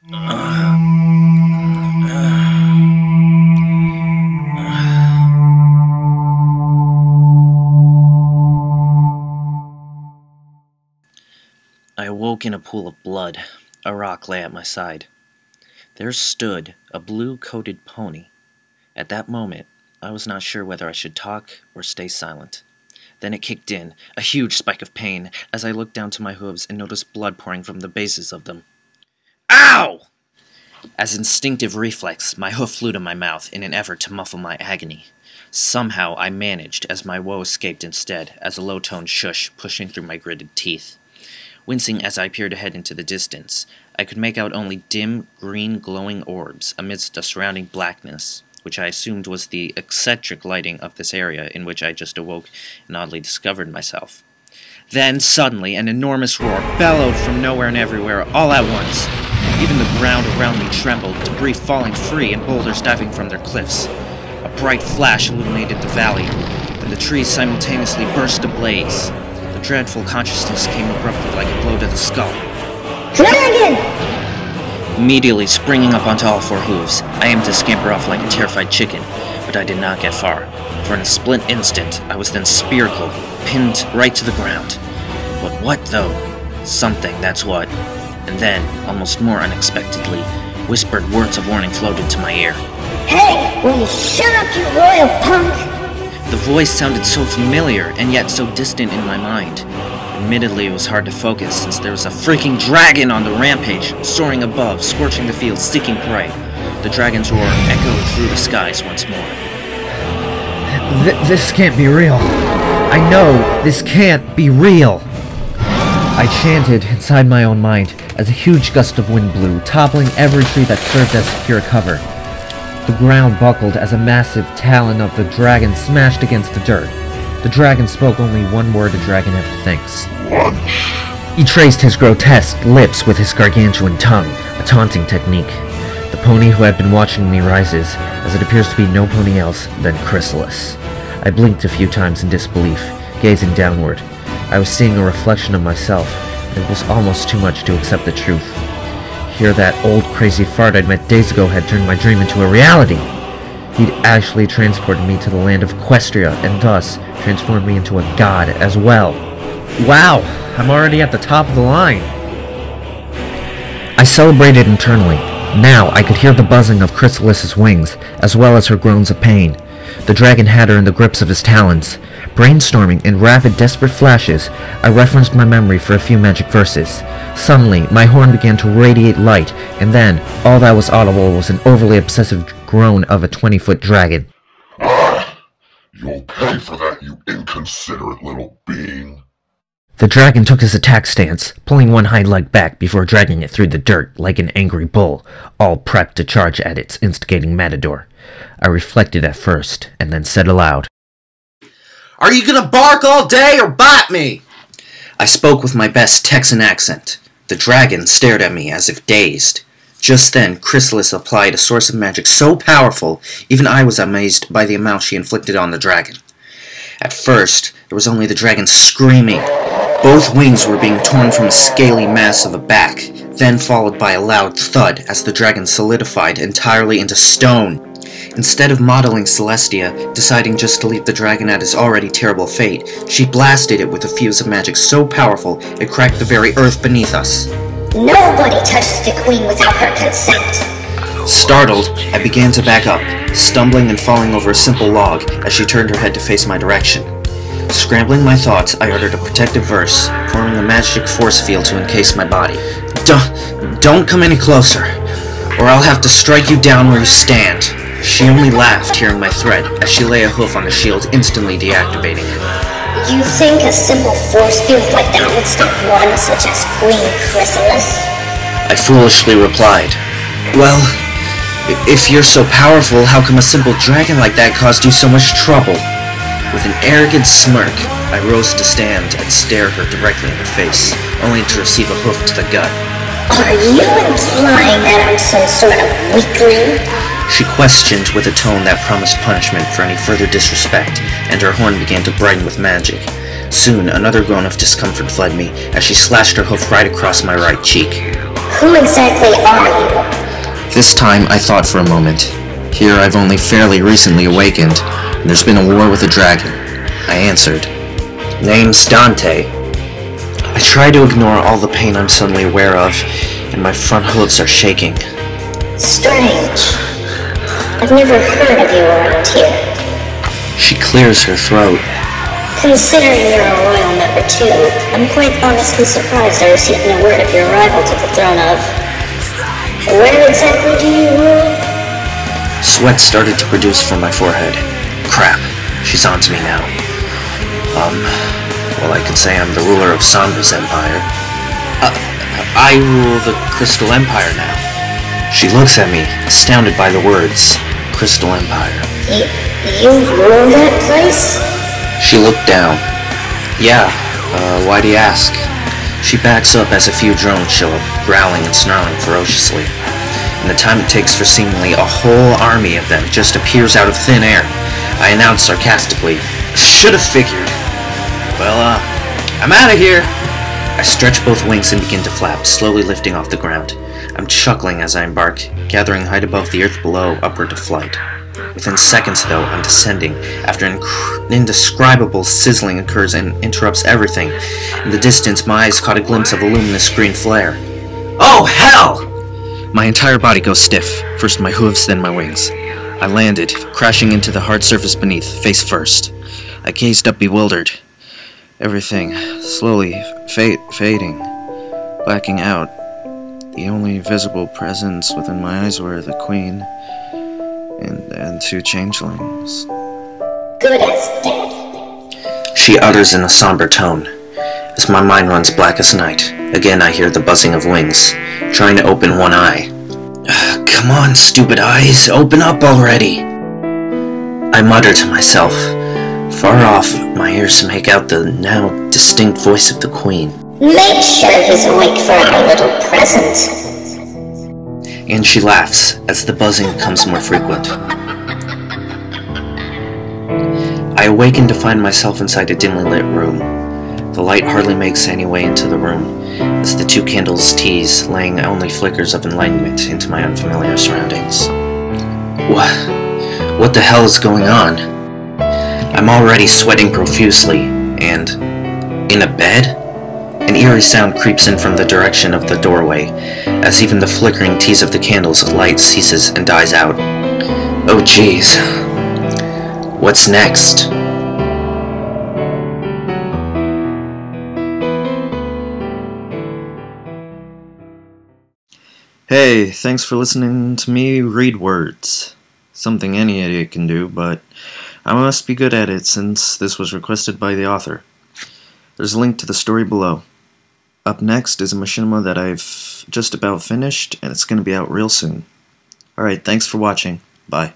I awoke in a pool of blood. A rock lay at my side. There stood a blue-coated pony. At that moment, I was not sure whether I should talk or stay silent. Then it kicked in, a huge spike of pain, as I looked down to my hooves and noticed blood pouring from the bases of them. Ow! As instinctive reflex, my hoof flew to my mouth in an effort to muffle my agony. Somehow I managed, as my woe escaped instead, as a low-toned shush pushing through my gritted teeth. Wincing as I peered ahead into the distance, I could make out only dim, green, glowing orbs amidst the surrounding blackness, which I assumed was the eccentric lighting of this area in which I just awoke and oddly discovered myself. Then, suddenly, an enormous roar bellowed from nowhere and everywhere, all at once. Even the ground around me trembled, debris falling free and boulders diving from their cliffs. A bright flash illuminated the valley, and the trees simultaneously burst ablaze. The dreadful consciousness came abruptly like a blow to the skull. Dragon! Immediately springing up onto all four hooves, I aimed to scamper off like a terrified chicken, but I did not get far. For in a split instant, I was then spear-cloaked, pinned right to the ground. But what, though? Something, that's what. And then, almost more unexpectedly, whispered words of warning floated to my ear. Hey, will you shut up, you royal punk? The voice sounded so familiar, and yet so distant in my mind. Admittedly, it was hard to focus, since there was a freaking dragon on the rampage, soaring above, scorching the fields, seeking prey. The dragon's roar echoed through the skies once more. This can't be real. I know this can't be real. I chanted inside my own mind as a huge gust of wind blew, toppling every tree that served as secure cover. The ground buckled as a massive talon of the dragon smashed against the dirt. The dragon spoke only one word a dragon ever thinks. He traced his grotesque lips with his gargantuan tongue, a taunting technique. The pony who had been watching me rises, as it appears to be no pony else than Chrysalis. I blinked a few times in disbelief, gazing downward. I was seeing a reflection of myself, and it was almost too much to accept the truth. Here that old crazy fart I'd met days ago had turned my dream into a reality. He'd actually transported me to the land of Equestria, and thus transformed me into a god as well. Wow, I'm already at the top of the line. I celebrated internally. Now I could hear the buzzing of Chrysalis' wings, as well as her groans of pain. The dragon had her in the grips of his talons. Brainstorming in rapid, desperate flashes, I referenced my memory for a few magic verses. Suddenly, my horn began to radiate light, and then, all that was audible was an overly obsessive groan of a 20-foot dragon. Ah! You'll pay for that, you inconsiderate little being. The dragon took his attack stance, pulling one hind leg back before dragging it through the dirt like an angry bull, all prepped to charge at its instigating matador. I reflected at first, and then said aloud, Are you gonna bark all day or bite me? I spoke with my best Texan accent. The dragon stared at me as if dazed. Just then, Chrysalis applied a source of magic so powerful, even I was amazed by the amount she inflicted on the dragon. At first, there was only the dragon screaming. Both wings were being torn from a scaly mass of a back, then followed by a loud thud as the dragon solidified entirely into stone. Instead of modeling Celestia, deciding just to leave the dragon at his already terrible fate, she blasted it with a fuse of magic so powerful it cracked the very earth beneath us. Nobody touches the queen without her consent. Startled, I began to back up, stumbling and falling over a simple log as she turned her head to face my direction. Scrambling my thoughts, I uttered a protective verse, forming a magic force field to encase my body. Don't come any closer, or I'll have to strike you down where you stand. She only laughed, hearing my threat, as she lay a hoof on the shield, instantly deactivating it. You think a simple force field like that would stop one such as Queen Chrysalis? I foolishly replied, Well, if you're so powerful, how come a simple dragon like that caused you so much trouble? With an arrogant smirk, I rose to stand and stare her directly in the face, only to receive a hoof to the gut. Are you implying that I'm some sort of weakling? She questioned with a tone that promised punishment for any further disrespect, and her horn began to brighten with magic. Soon, another groan of discomfort fled me as she slashed her hoof right across my right cheek. Who exactly are you? This time I thought for a moment. Here I've only fairly recently awakened, and there's been a war with a dragon. I answered. Name's Dante. I try to ignore all the pain I'm suddenly aware of, and my front hooves are shaking. Strange. I've never heard of you around here. She clears her throat. Considering you're a royal number 2, I'm quite honestly surprised I received no word of your arrival to the throne of... Where exactly do you rule? Sweat started to produce from my forehead. Crap, she's on to me now. Well, I could say I'm the ruler of Sunder's empire. I rule the Crystal Empire now. She looks at me, astounded by the words, Crystal Empire. You rule that place? She looked down. Yeah, why do you ask? She backs up as a few drones show up, growling and snarling ferociously. And the time it takes for seemingly a whole army of them just appears out of thin air, I announce sarcastically, Should have figured. Well, I'm out of here. I stretch both wings and begin to flap, slowly lifting off the ground. I'm chuckling as I embark, gathering height above the earth below, upward to flight. Within seconds, though, I'm descending, after an indescribable sizzling occurs and interrupts everything. In the distance, my eyes caught a glimpse of a luminous green flare. Oh, hell! My entire body goes stiff, first my hooves, then my wings. I landed, crashing into the hard surface beneath, face first. I gazed up bewildered. Everything, slowly fading, blacking out. The only visible presence within my eyes were the Queen and 2 changelings. Good as dead. She utters in a somber tone. As my mind runs black as night, again I hear the buzzing of wings, trying to open one eye. Come on, stupid eyes, open up already! I mutter to myself. Far off, my ears make out the now distinct voice of the Queen. Make sure he's awake for our little present. And she laughs as the buzzing becomes more frequent. I awaken to find myself inside a dimly lit room. The light hardly makes any way into the room, as the 2 candles tease, laying only flickers of enlightenment into my unfamiliar surroundings. What the hell is going on? I'm already sweating profusely, and in a bed? An eerie sound creeps in from the direction of the doorway, as even the flickering tease of the candle's light ceases and dies out. Oh jeez. What's next? Hey, thanks for listening to me read words. Something any idiot can do, but I must be good at it since this was requested by the author. There's a link to the story below. Up next is a machinima that I've just about finished, and it's going to be out real soon. Alright, thanks for watching. Bye.